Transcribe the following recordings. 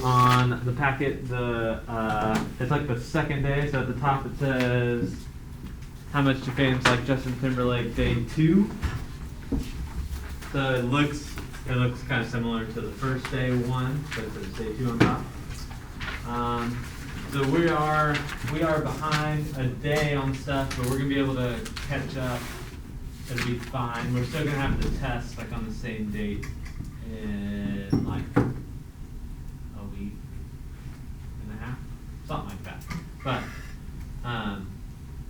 On the packet, it's like the second day, so at the top it says how much do fans like Justin Timberlake day 2. So it looks kind of similar to the first day 1, but it says day 2 on top. So we are behind a day on stuff, but we're gonna be able to catch up. It'll be fine. We're still gonna have the test like on the same date in like a week and a half, something like that. But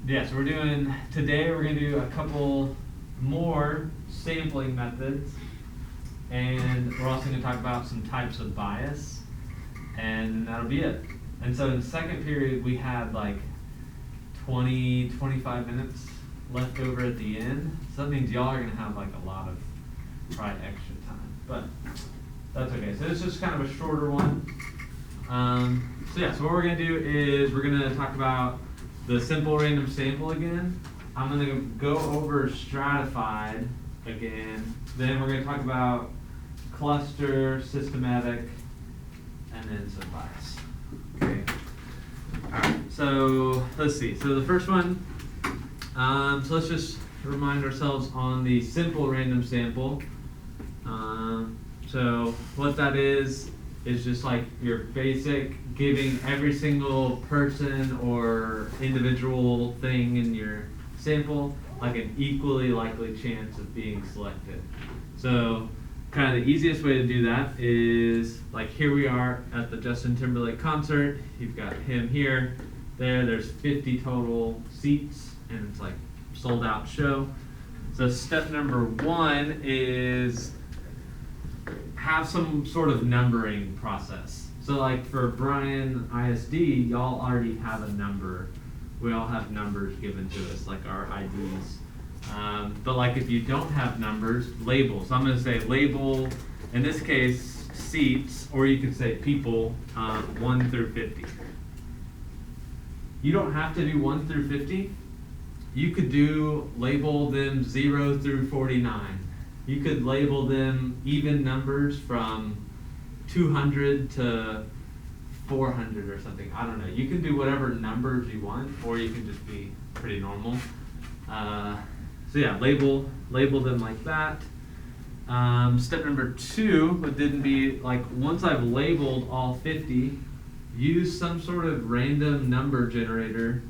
yeah, so we're gonna do a couple more sampling methods, and we're also gonna talk about some types of bias, and that'll be it. And so in the second period, we had like 25 minutes left over at the end. So that means y'all are gonna have like a lot of probably extra time, but that's okay. So it's just kind of a shorter one. So yeah, so what we're gonna do is we're gonna talk about the simple random sample again. I'm gonna go over stratified again. Then we're gonna talk about cluster, systematic, and then some bias. Okay. Alright, so let's see. So the first one, so let's just remind ourselves on the simple random sample. So what that is just like your basic giving every single person or individual thing in your sample like an equally likely chance of being selected. So kind of the easiest way to do that is like here we are at the Justin Timberlake concert. You've got him here, there's 50 total seats, and it's like sold out show. So step number 1 is have some sort of numbering process. So like for Bryan ISD, y'all already have a number. We all have numbers given to us, like our IDs. But like if you don't have numbers, labels. So I'm gonna say label, in this case, seats, or you could say people, 1 through 50. You don't have to do 1 through 50. You could label them 0 through 49. You could label them even numbers from 200 to 400 or something. I don't know. You can do whatever numbers you want, or you can just be pretty normal. So yeah, label them like that. Step number 2 would then be like once I've labeled all 50, use some sort of random number generator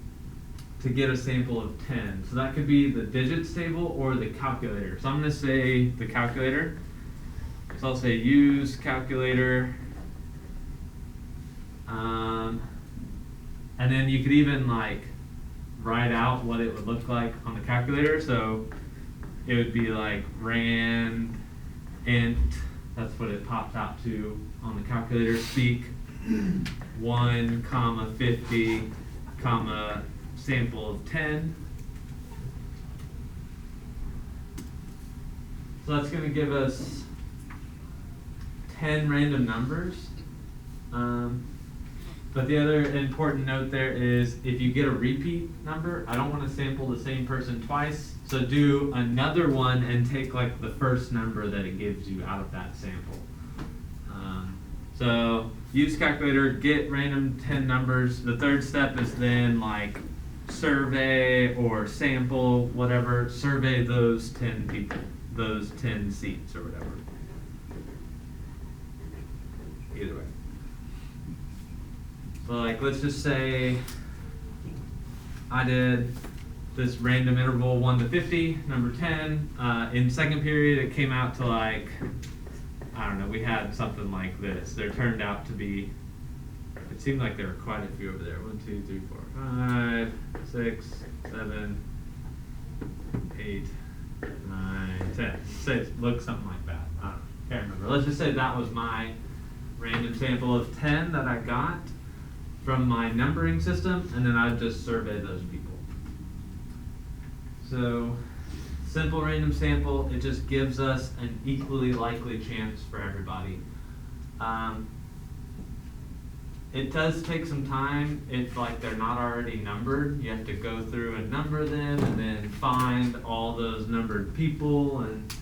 to get a sample of 10. So that could be the digits table or the calculator. So I'm going to say the calculator. So I'll say use calculator. And then you could even like write out what it would look like on the calculator. So it would be like rand int, that's what it pops out to on the calculator, speak 1, 50, sample of 10. So that's going to give us 10 random numbers. But the other important note there is if you get a repeat number, I don't want to sample the same person twice. So do another one and take like the first number that it gives you out of that sample. So use calculator, get random 10 numbers. The third step is then like survey or sample, whatever, survey those 10 people, those 10 seats or whatever. Either way. So like let's just say I did this random interval 1 to 50, number 10. In second period it came out to like, I don't know, we had something like this. There turned out to be, it seemed like there were quite a few over there. 1, 2, 3, 4, 5, 6, 7, 8, 9, 10. So it looks something like that. I don't know, can't remember. Let's just say that was my random sample of 10 that I got from my numbering system, and then I'd just survey those people. So simple random sample, it just gives us an equally likely chance for everybody. It does take some time if like they're not already numbered. You have to go through and number them and then find all those numbered people and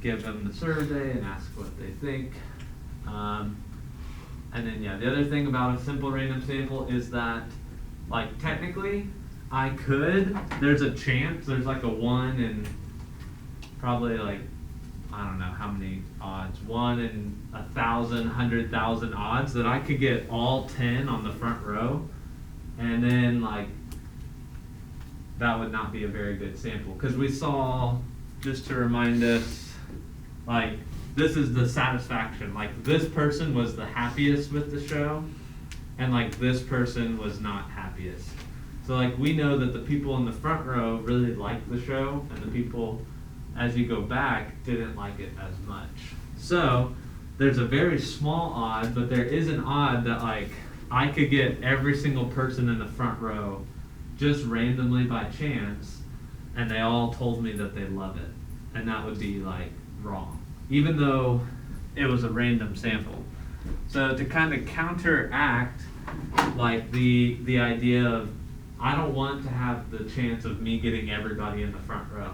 give them the survey and ask what they think. And then the other thing about a simple random sample is that, like, technically, there's a chance, there's like a 1 in probably like, I don't know how many odds, 1 in 1,000, 100,000 odds that I could get all 10 on the front row, and then like, that would not be a very good sample. Because we saw, just to remind us, like, this is the satisfaction. Like, this person was the happiest with the show, and like, this person was not happiest. So like, we know that the people in the front row really liked the show, and the people, as you go back, didn't like it as much. So there's a very small odd, but there is an odd that like, I could get every single person in the front row just randomly by chance, and they all told me that they love it. And that would be like wrong, even though it was a random sample. So to kind of counteract like the idea of, I don't want to have the chance of me getting everybody in the front row.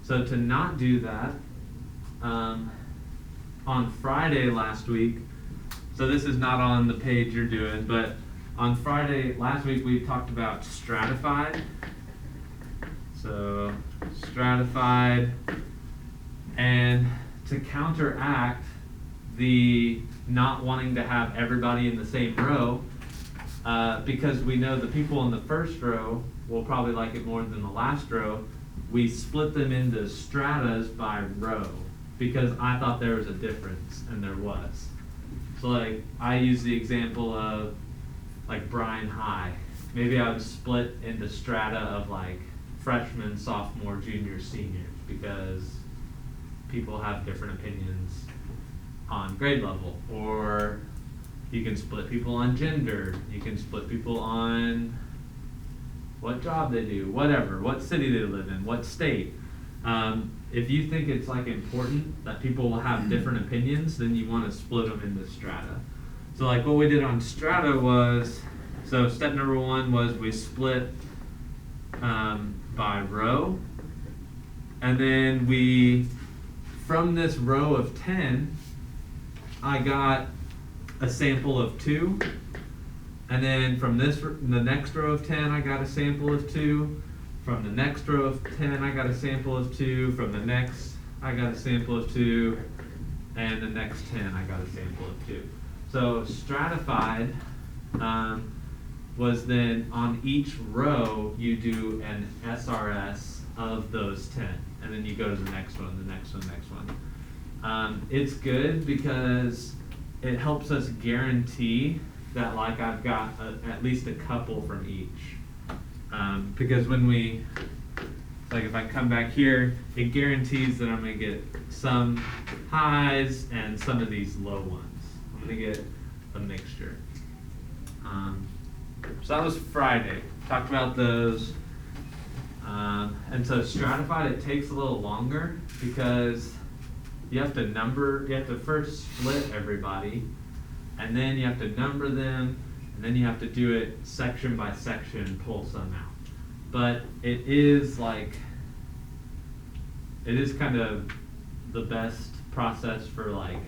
So to not do that, on Friday last week, so this is not on the page you're doing, but on Friday last week we talked about stratified. So stratified, and to counteract the not wanting to have everybody in the same row, because we know the people in the first row will probably like it more than the last row, we split them into stratas by row, because I thought there was a difference, and there was. So like, I use the example of like Bryan High. Maybe I would split into strata of like freshmen, sophomore, junior, seniors, because people have different opinions on grade level. Or you can split people on gender, you can split people on what job they do, whatever, what city they live in, what state. If you think it's like important that people will have different opinions, then you want to split them into strata. So like, what we did on strata was, so step number 1 was we split by row, and then from this row of 10, I got a sample of 2, and then from the next row of 10, I got a sample of 2. From the next row of 10, I got a sample of 2. From the next, I got a sample of 2. And the next 10, I got a sample of 2. So stratified was then on each row, you do an SRS of those 10. And then you go to the next one, the next one, the next one. It's good because it helps us guarantee that like I've got at least a couple from each. Because when like if I come back here, it guarantees that I'm going to get some highs and some of these low ones. I'm going to get a mixture. So that was Friday. Talked about those. And so stratified, it takes a little longer because you have to first split everybody, and then you have to number them, and then you have to do it section by section, pull some out. But it is kind of the best process for like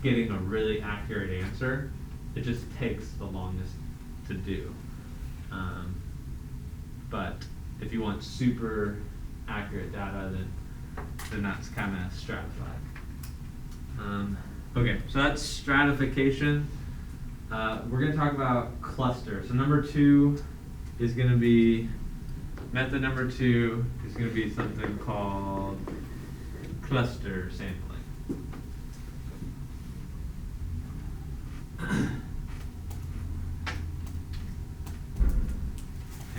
getting a really accurate answer. It just takes the longest to do. But if you want super accurate data, then that's kind of stratified. Okay, so that's stratification. We're going to talk about cluster. So number 2 is going to be, method number 2 is going to be something called cluster sampling.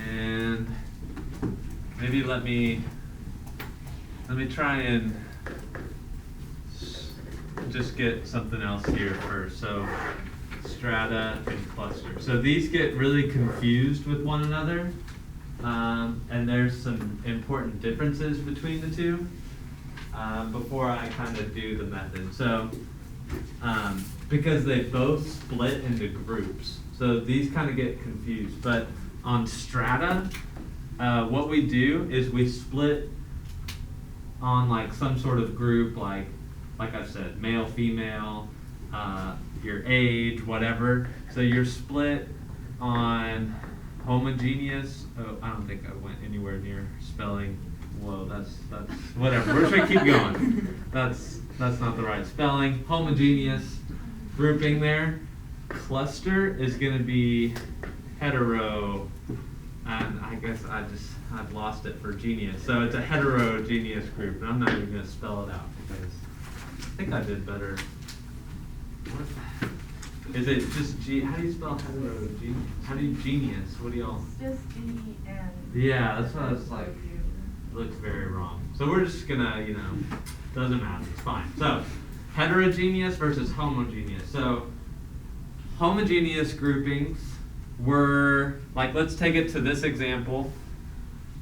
And maybe let me try and just get something else here first. So strata and cluster. So these get really confused with one another, and there's some important differences between the two before I kind of do the method. So because they both split into groups, so these kind of get confused. But on strata, what we do is we split on like some sort of group, like I said, male, female, your age, whatever. So you're split on homogeneous. Oh, I don't think I went anywhere near spelling. Whoa, that's whatever. We're just gonna keep going. That's not the right spelling. Homogeneous grouping there. Cluster is gonna be hetero, and I guess I've lost it for genius. So it's a heterogeneous group, and I'm not even gonna spell it out because I think I did better. What? Is it just G? How do you spell heterogeneous? How do you genius? What do y'all? It's just G and. Yeah, that's what I was like. It looks very wrong. So we're just gonna, doesn't matter. It's fine. So heterogeneous versus homogeneous. So homogeneous groupings were like, let's take it to this example.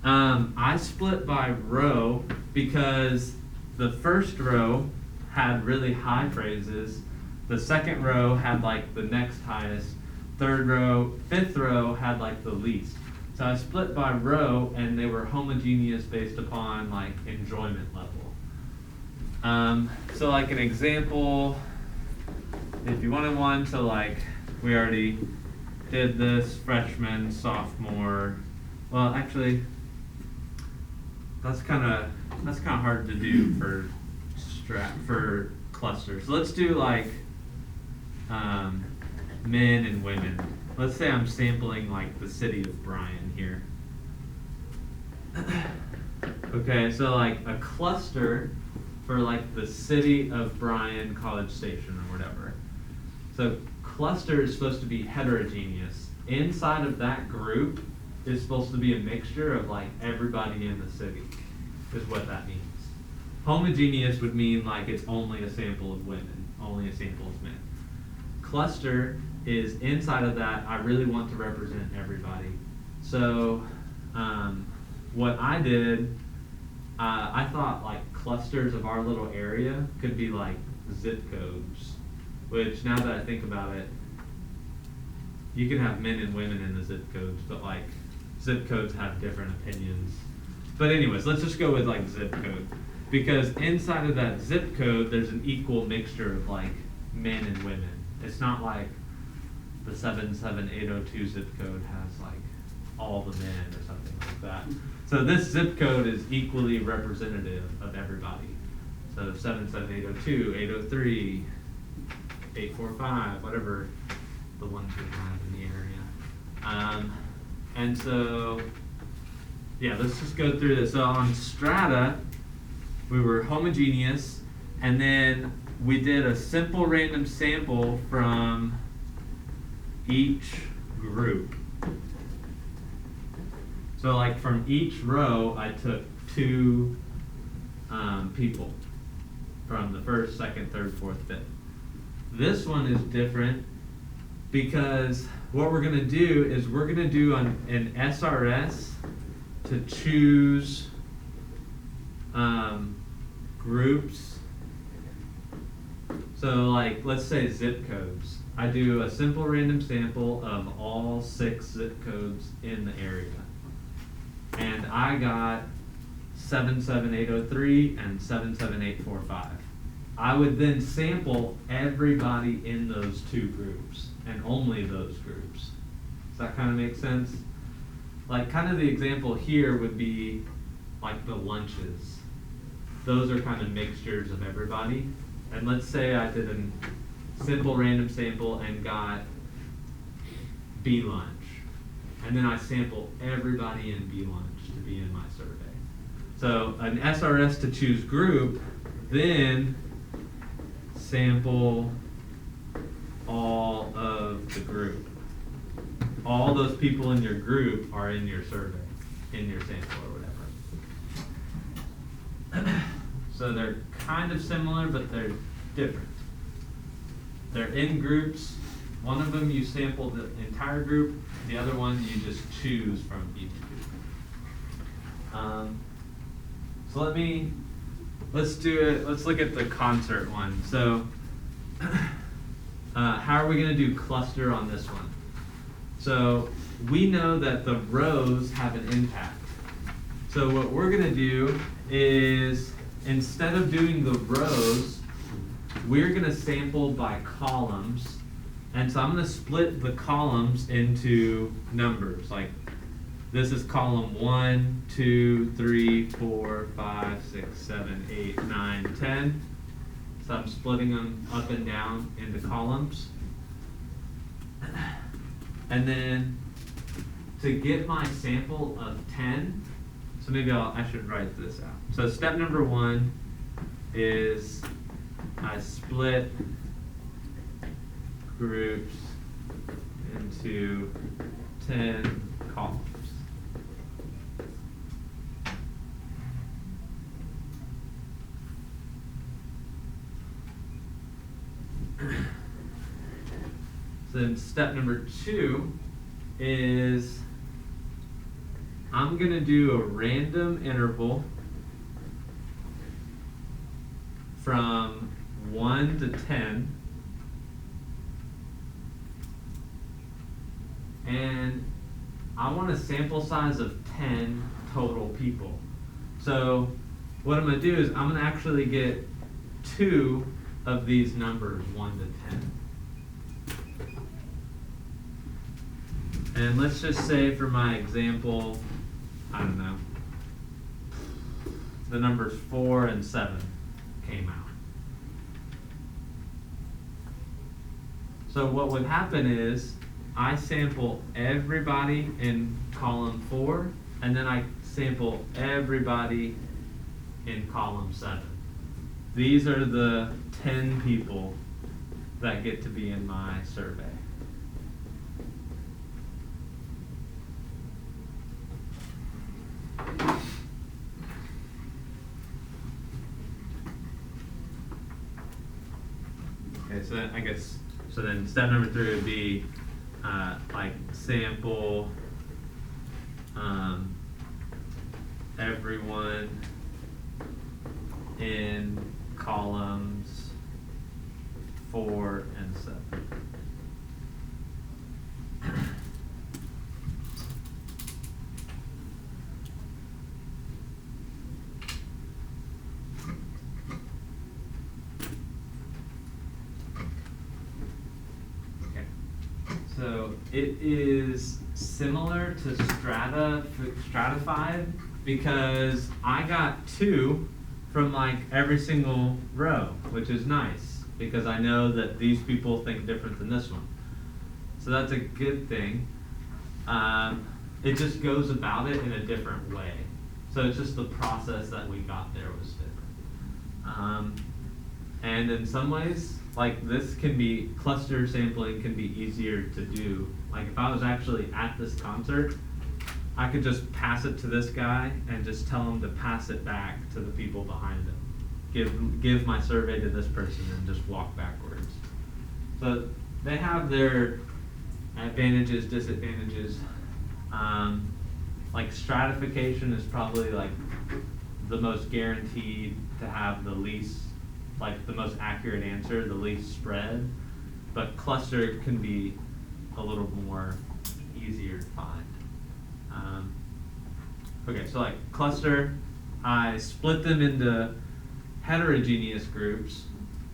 I split by row because the first row had really high phrases. The second row had like the next highest. Third row, fifth row had like the least. So I split by row, and they were homogeneous based upon like enjoyment level. So like an example, if you wanted one to like, we already did this, freshman, sophomore. Well, actually, that's kind of hard to do for clusters. So let's do like men and women. Let's say I'm sampling like the city of Bryan here. Okay, so like a cluster for like the city of Bryan, College Station, or whatever. So cluster is supposed to be heterogeneous. Inside of that group is supposed to be a mixture of like everybody in the city, is what that means. Homogeneous would mean like it's only a sample of women, only a sample of men. Cluster is inside of that, I really want to represent everybody. So what I did, I thought like clusters of our little area could be like zip codes, which now that I think about it, you can have men and women in the zip codes, but like zip codes have different opinions. But anyways, let's just go with like zip code, because inside of that zip code, there's an equal mixture of like men and women. It's not like the 77802 zip code has like all the men or something like that. So this zip code is equally representative of everybody. So 77802, 803, 845, whatever the ones we have in the area. And so, yeah, let's just go through this. So on Strata, we were homogeneous, and then we did a simple random sample from each group. So like from each row, I took 2 people from the first, second, third, fourth, fifth. This one is different because what we're going to do is we're going to do an SRS to choose groups. So like, let's say zip codes. I do a simple random sample of all 6 zip codes in the area. And I got 77803 and 77845. I would then sample everybody in those 2 groups, and only those groups. Does that kind of make sense? Like kind of the example here would be like the lunches. Those are kind of mixtures of everybody. And let's say I did a simple random sample and got B lunch. And then I sample everybody in B lunch to be in my survey. So an SRS to choose group, then sample all of the group. All those people in your group are in your survey, in your sample or whatever. So they're kind of similar, but they're different. They're in groups. One of them you sample the entire group, the other one you just choose from each group. So let's do it. Let's look at the concert one. So how are we going to do cluster on this one? So we know that the rows have an impact. So what we're going to do is, instead of doing the rows, we're going to sample by columns. And so I'm going to split the columns into numbers. Like this is column 1, 2, 3, 4, 5, 6, 7, 8, 9, 10. So I'm splitting them up and down into columns. And then to get my sample of 10, so maybe I should write this out. So step number 1 is I split groups into 10 columns. So then step number 2 is I'm going to do a random interval from 1 to 10, and I want a sample size of 10 total people. So what I'm going to do is I'm going to actually get 2 of these numbers, 1 to 10. And let's just say for my example, I don't know, the numbers 4 and 7 came out. So what would happen is I sample everybody in column 4, and then I sample everybody in column 7. These are the 10 people that get to be in my survey. Okay, so then I guess, so then step number 3 would be like sample everyone in columns 4 and 7. So it is similar to stratified because I got 2 from like every single row, which is nice because I know that these people think different than this one. So that's a good thing. It just goes about it in a different way. So it's just the process that we got there was different. And in some ways, like this can be, cluster sampling can be easier to do. Like if I was actually at this concert, I could just pass it to this guy and just tell him to pass it back to the people behind him. Give my survey to this person and just walk backwards. So they have their advantages, disadvantages. Like stratification is probably like the most guaranteed to have the least, like the most accurate answer, the least spread, but cluster can be a little more easier to find. Okay, so like cluster, I split them into heterogeneous groups,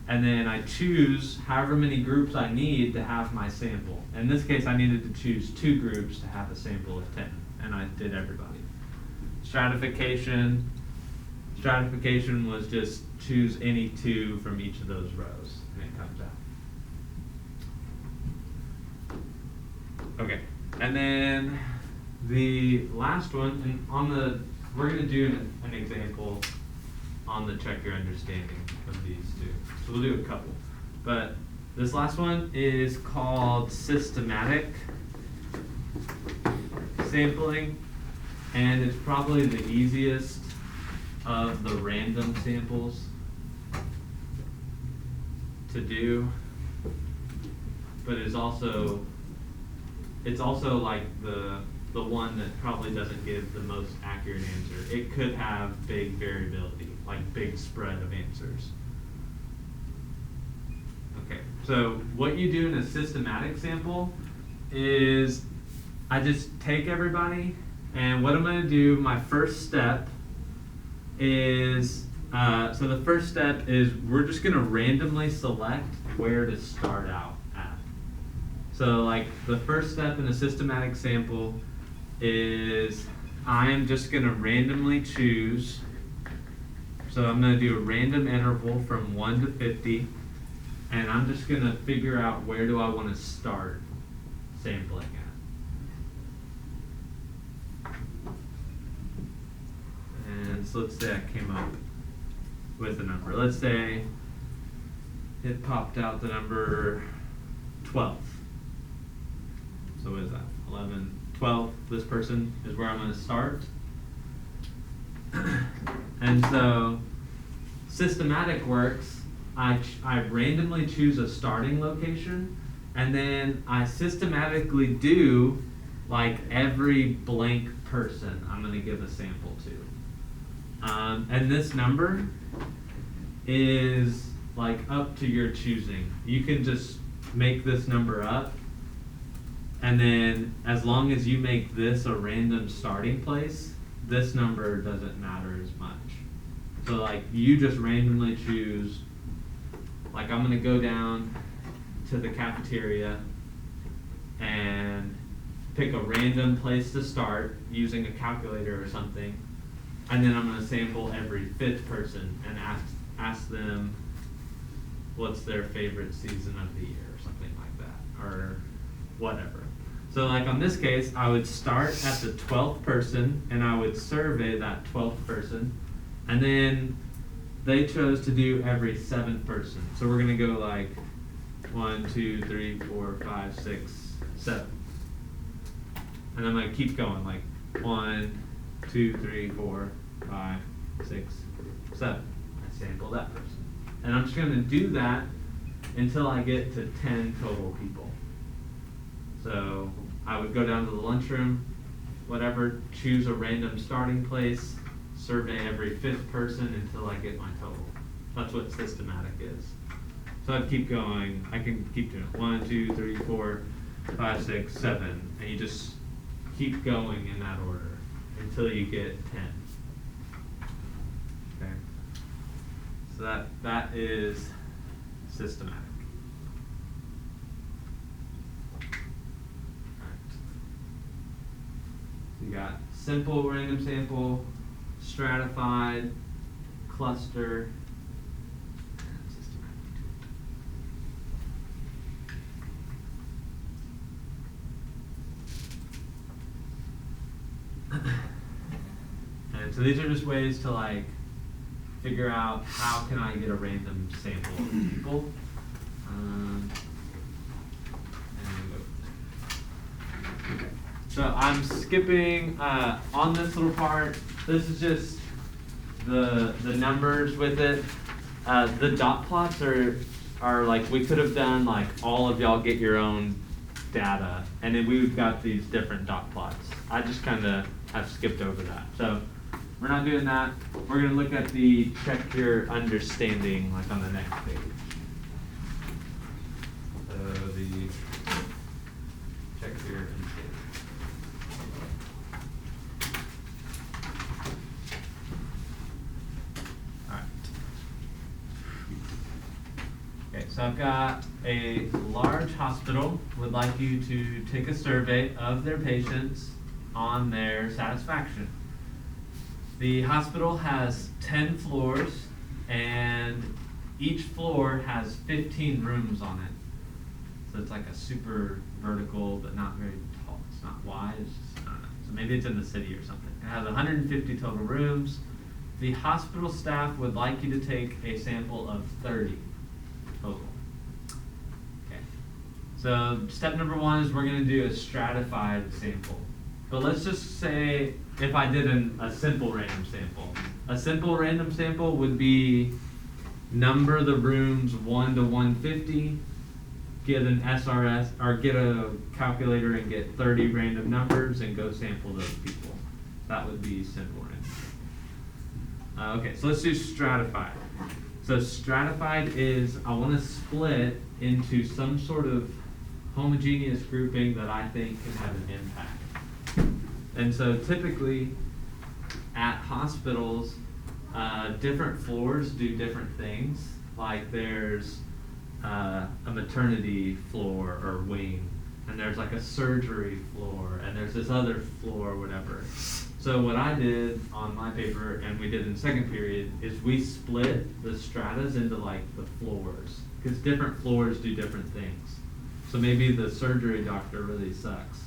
and then I choose however many groups I need to have my sample. In this case, I needed to choose 2 groups to have a sample of 10, and I did everybody. Stratification was just choose any 2 from each of those rows, and it comes out. Okay, and then the last one, and we're going to do an example on the check your understanding of these 2. So we'll do a couple. But this last one is called systematic sampling, and it's probably the easiest of the random samples to do, but it's also like the one that probably doesn't give the most accurate answer. It could have big variability, like big spread of answers. Okay, so what you do in a systematic sample is I just take everybody, and what I'm going to do, my first step is So the first step is we're just going to randomly select where to start out at. So like the first step in a systematic sample is I'm just going to randomly choose. So I'm going to do a random interval from 1 to 50, and I'm just going to figure out where do I want to start sampling at. And so let's say I came up with a number. Let's say it popped out the number 12. So what is that? 11, 12. This person is where I'm going to start. And so systematic works, I randomly choose a starting location, and then I systematically do like every blank person I'm going to give a sample to. And this number is like up to your choosing. You can just make this number up, and then as long as you make this a random starting place, this number doesn't matter as much. So like you just randomly choose, like I'm gonna go down to the cafeteria and pick a random place to start using a calculator or something, and then I'm gonna sample every 5th person and ask them what's their favorite season of the year or something like that, or whatever. So like on this case, I would start at the 12th person and I would survey that 12th person, and then they chose to do every 7th person. So we're gonna go like 1, 2, 3, 4, 5, 6, 7. And I'm gonna keep going like 1, 2, 3, 4, 5, 6, 7. I sample that person. And I'm just gonna do that until I get to 10 total people. So I would go down to the lunchroom, whatever, choose a random starting place, survey every 5th person until I get my total. That's what systematic is. So I'd keep going. I can keep doing it. 1, 2, 3, 4, 5, 6, 7. And you just keep going in that order until you get 10. Okay. So that is systematic. You got simple random sample, stratified, cluster, and systematic. And so these are just ways to like figure out how can I get a random sample of people. So I'm skipping on this little part. This is just the numbers with it. The dot plots are like, we could have done like all of y'all get your own data, and then we've got these different dot plots. I just kind of have skipped over that. So we're not doing that. We're gonna look at the check your understanding like on the next page. So the check your understanding. So I've got a large hospital would like you to take a survey of their patients on their satisfaction. The hospital has 10 floors, and each floor has 15 rooms on it. So it's like a super vertical, but not very tall. It's not wide, it's just, I don't know. So maybe it's in the city or something. It has 150 total rooms. The hospital staff would like you to take a sample of 30. Total. Okay. So step number 1 is we're going to do a stratified sample. But let's just say if I did a simple random sample. A simple random sample would be number the rooms 1 to 150, get an SRS, or get a calculator and get 30 random numbers and go sample those people. That would be simple random. Okay, so let's do stratified. So stratified is I want to split into some sort of homogeneous grouping that I think can have an impact. And so typically at hospitals, different floors do different things. Like there's a maternity floor or wing, and there's like a surgery floor, and there's this other floor or whatever. So what I did on my paper, and we did in second period, is we split the stratas into like the floors, because different floors do different things. So maybe the surgery doctor really sucks,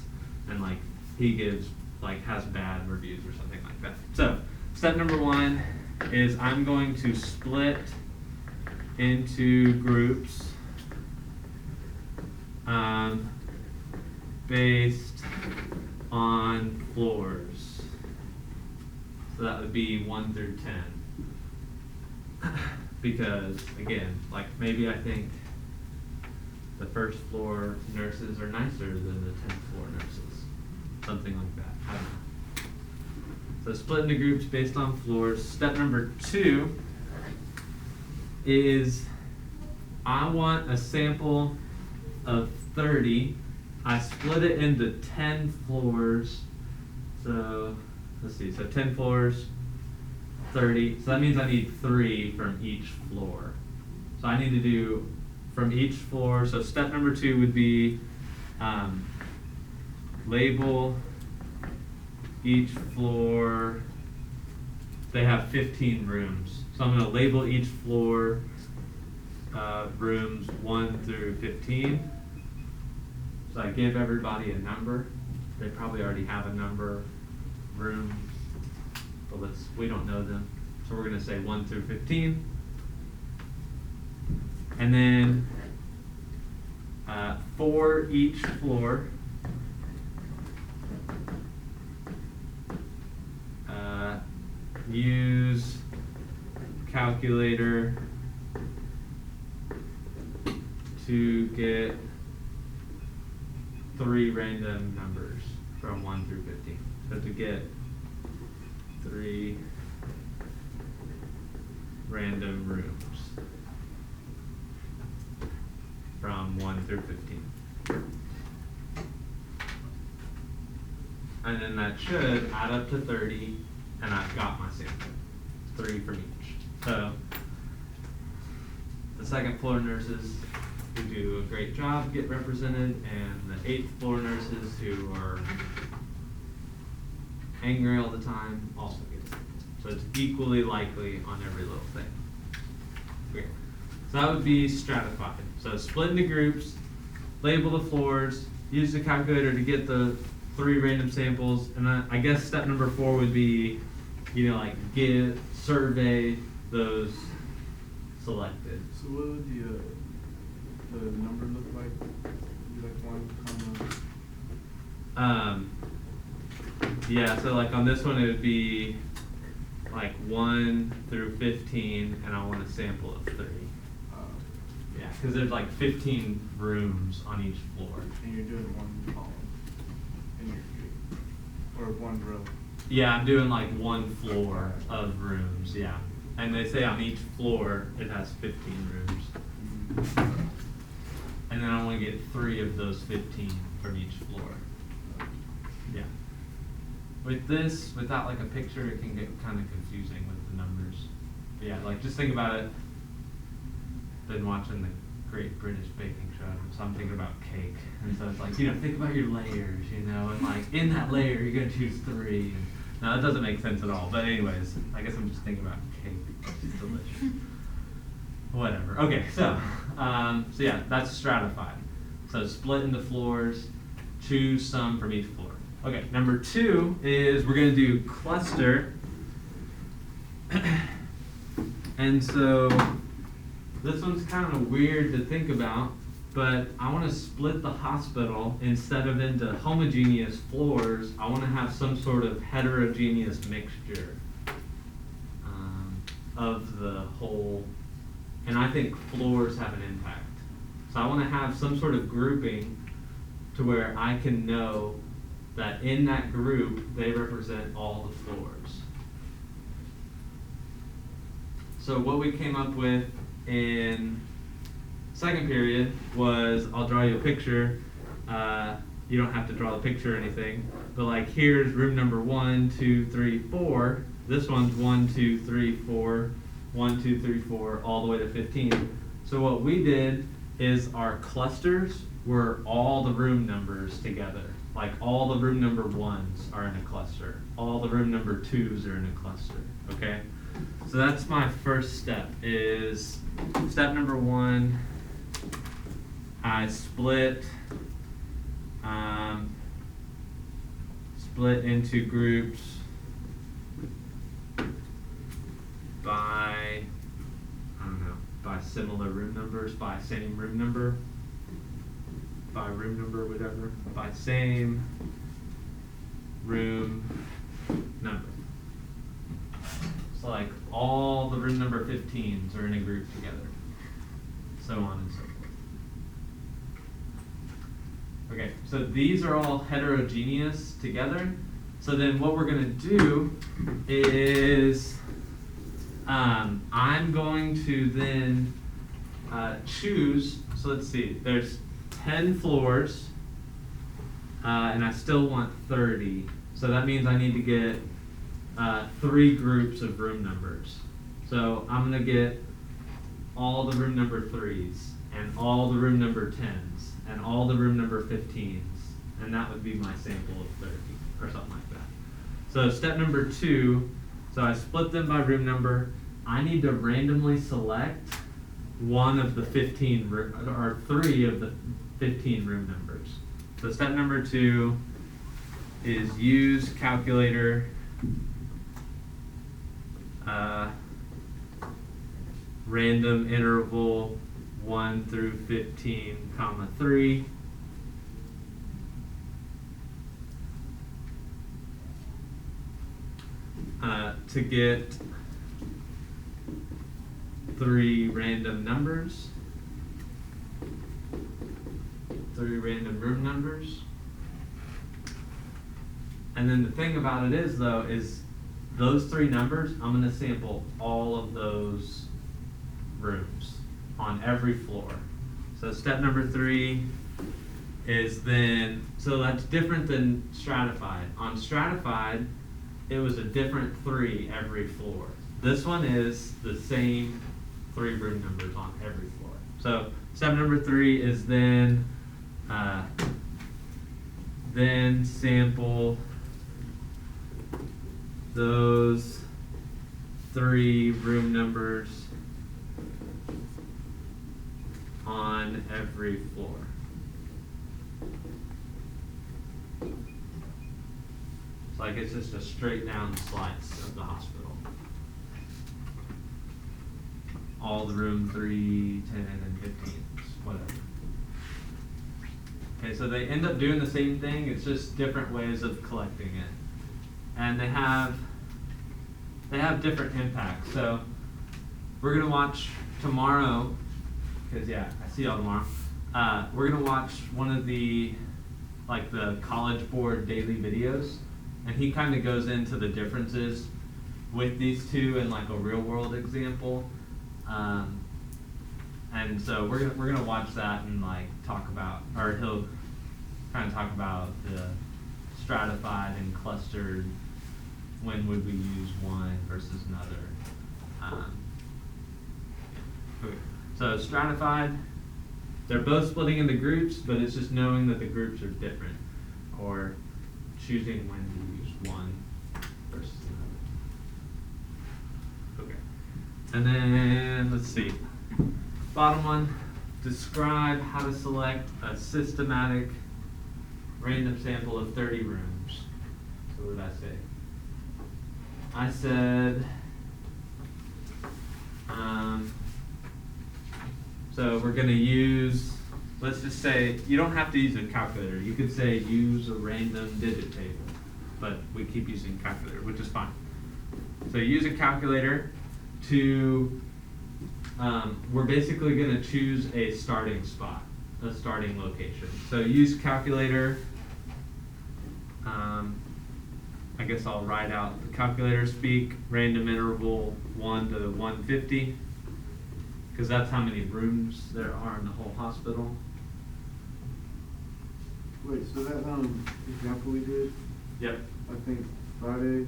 and like he gives like has bad reviews or something like that. So step number 1 is I'm going to split into groups based on floors. So that would be 1 through 10. Because again, like maybe I think the first floor nurses are nicer than the 10th floor nurses. Something like that. I don't know. So split into groups based on floors. Step number 2 is I want a sample of 30. I split it into 10 floors. So let's see, so 10 floors, 30. So that means I need 3 from each floor. So I need to do from each floor. So step number 2 would be label each floor. They have 15 rooms. So I'm going to label each floor rooms 1 through 15. So I give everybody a number. They probably already have a number rooms, but we don't know them. So we're going to say 1 through 15. And then for each floor, use calculator to get 3 random numbers from 1 through 15. So to get 3 random rooms from 1 through 15. And then that should add up to 30, and I've got my sample. 3 from each. So the second floor nurses who do a great job get represented, and the 8th floor nurses who are angry all the time also get sampled. So it's equally likely on every little thing. Okay. So that would be stratified. So split into groups, label the floors, use the calculator to get the 3 random samples, and I guess step number 4 would be, like survey those selected. So what would the number look like? Would be like 1, yeah, so like on this one it would be like 1 through 15, and I want a sample of 3. Yeah, because there's like 15 rooms on each floor. And you're doing 1 column in your view, or 1 row. Yeah, I'm doing like 1 floor of rooms, yeah. And they say on each floor it has 15 rooms. Mm-hmm. And then I want to get 3 of those 15 from each floor. Yeah. With this, without like a picture, it can get kind of confusing with the numbers. But yeah, like just think about it. Been watching the Great British Baking Show, so I'm thinking about cake. And so it's like, think about your layers, and like in that layer you're gonna choose 3. And, no, that doesn't make sense at all. But anyways, I guess I'm just thinking about cake. It's delicious. Whatever. Okay, so yeah, that's stratified. So split into floors, choose some from each floor. Okay, number 2 is we're gonna do cluster. And so this one's kind of weird to think about, but I want to split the hospital instead of into homogeneous floors. I want to have some sort of heterogeneous mixture of the whole, and I think floors have an impact. So I want to have some sort of grouping to where I can know that in that group they represent all the floors. So what we came up with in second period was, I'll draw you a picture. You don't have to draw the picture or anything, but like here's room number 1, 2, 3, 4, This one's 1, 2, 3, 4, 1, 2, 3, 4, all the way to 15. So what we did is our clusters were all the room numbers together. Like all the room number 1s are in a cluster. All the room number 2s are in a cluster, okay? So that's my first step, is step number 1, I split into groups by, I don't know, by similar room numbers, by same room number, by room number, whatever, by same room number. So like all the room number 15s are in a group together, so on and so forth. Okay, so these are all heterogeneous together. So then what we're going to do is I'm going to then choose, so let's see, there's 10 floors, and I still want 30. So that means I need to get 3 groups of room numbers. So I'm going to get all the room number 3s, and all the room number 10s, and all the room number 15s, and that would be my sample of 30, or something like that. So step number 2, so I split them by room number. I need to randomly select one of the 15, or 3 of the 15 room numbers. So step number 2 is use calculator, random interval 1 through 15, comma 3. To get 3 random numbers, 3 random room numbers. And then the thing about it is, though, is those 3 numbers, I'm going to sample all of those rooms on every floor. So step number 3 is then, so that's different than stratified. On stratified, it was a different 3 every floor. This one is the same 3 room numbers on every floor. So step number 3 is then sample those 3 room numbers on every floor. It's like it's just a straight down slice of the hospital. All the room 3, 10, and 15s, whatever. Okay, so they end up doing the same thing, it's just different ways of collecting it. And they have different impacts. So we're gonna watch tomorrow, because yeah, I see y'all tomorrow. We're gonna watch one of the College Board daily videos, and he kind of goes into the differences with these two in like a real world example. And so we're gonna watch that and like talk about, or he'll kind of talk about the stratified and clustered. When would we use one versus another? Okay. So stratified, they're both splitting into groups, but it's just knowing that the groups are different, or choosing when to use one versus another. Okay. And then let's see. Bottom one, describe how to select a systematic random sample of 30 rooms. So what did I say? I said, so we're going to use, let's just say, you don't have to use a calculator. You could say use a random digit table, but we keep using calculator, which is fine. So use a calculator to, we're basically going to choose a starting spot, a starting location. So use calculator. I guess I'll write out the calculator speak, random interval 1 to 150, because that's how many rooms there are in the whole hospital. Wait, so that example we did, Yep. I think Friday,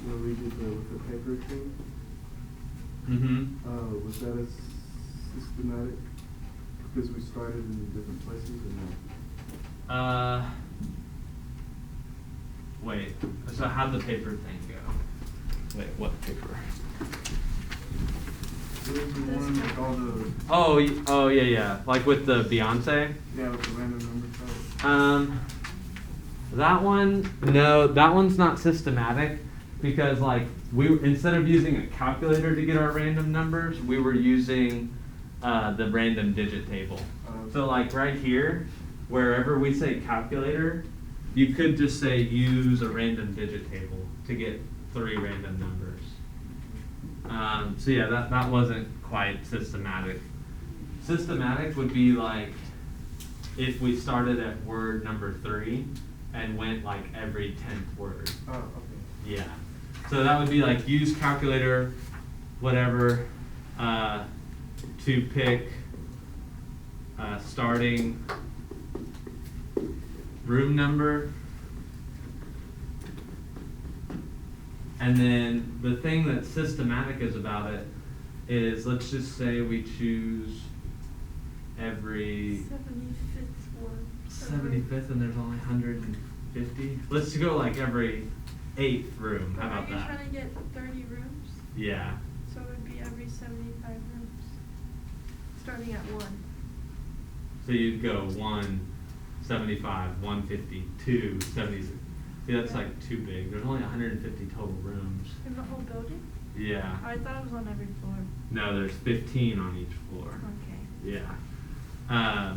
when we did with the paper thing, Mm-hmm. was that as systematic? Because we started in different places and Wait, so how'd the paper thing go? Wait, what paper? there was the one with all the, Oh, yeah, like with the Beyonce? yeah, with the random number type. That one, no, that one's not systematic because like instead of using a calculator to get our random numbers, we were using the random digit table. So like right here, wherever we say calculator, you could just say use a random digit table to get 3 random numbers. So yeah, that wasn't quite systematic. Systematic would be like if we started at word number 3 and went like every 10th word. Oh, okay. Yeah. So that would be like use calculator, whatever, to pick starting room number. And then the thing that's systematic is about it is, let's just say we choose every 75th one. 75th and there's only 150. Let's go like every 8th room. How about Are you that? trying to get 30 rooms? Yeah. So it would be every 75 rooms, starting at 1. So you'd go 1, 75, 150, 2, 76. See, that's like too big. There's only 150 total rooms. In the whole building? Yeah. I thought it was on every floor. No, there's 15 on each floor. Okay. Yeah.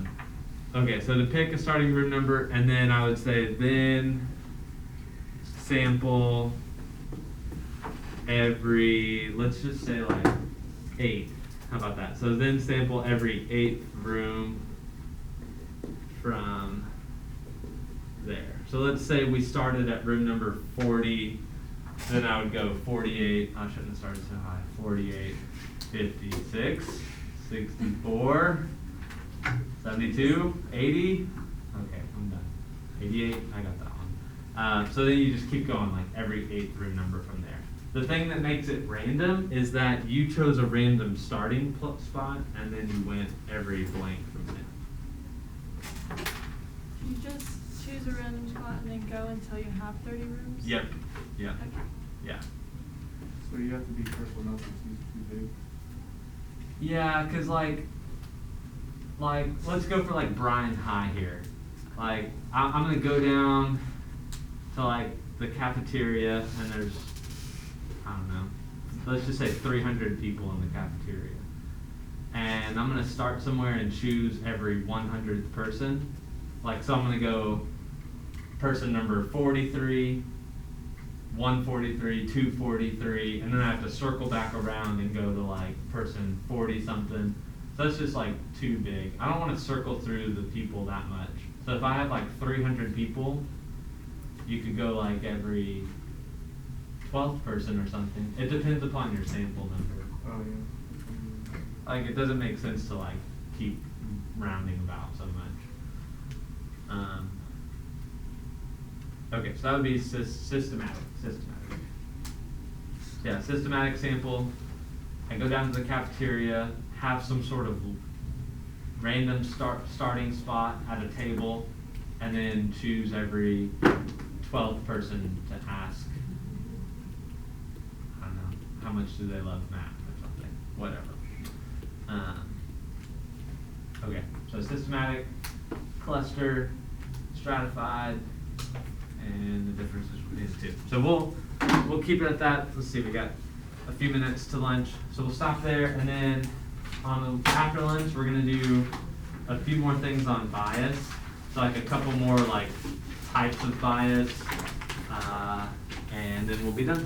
Okay, so to pick a starting room number, and then I would say then sample every, let's just say like 8. How about that? So then sample every 8th room from there. So let's say we started at room number 40, then I would go 48, I shouldn't have started so high, 48, 56, 64, 72, 80, okay, I'm done. 88, I got that one. So then you just keep going like every 8th room number from there. The thing that makes it random is that you chose a random starting spot and then you went every blank from there. You just choose a random spot and then go until you have 30 rooms? Yep. Yeah. Okay. Yeah. So you have to be careful not to choose too big. Yeah, cause like let's go for like Bryan High here. Like I'm gonna go down to like the cafeteria and there's, I don't know, let's just say 300 people in the cafeteria. And I'm gonna start somewhere and choose every 100th person. Like, so I'm gonna go person number 43, 143, 243, and then I have to circle back around and go to like person 40 something. So that's just like too big. I don't want to circle through the people that much. So if I have like 300 people, you could go like every 12th person or something. It depends upon your sample number. Oh, yeah. Like, it doesn't make sense to like keep rounding about so much. Okay, so that would be systematic. Yeah, systematic sample. I go down to the cafeteria, have some sort of random starting spot at a table, and then choose every 12th person to ask, I don't know, how much do they love math or something, whatever. Okay, so systematic, cluster, stratified, and the differences between the two. So we'll keep it at that. Let's see, we got a few minutes to lunch, so we'll stop there, and then after lunch we're gonna do a few more things on bias. So like a couple more like types of bias, and then we'll be done.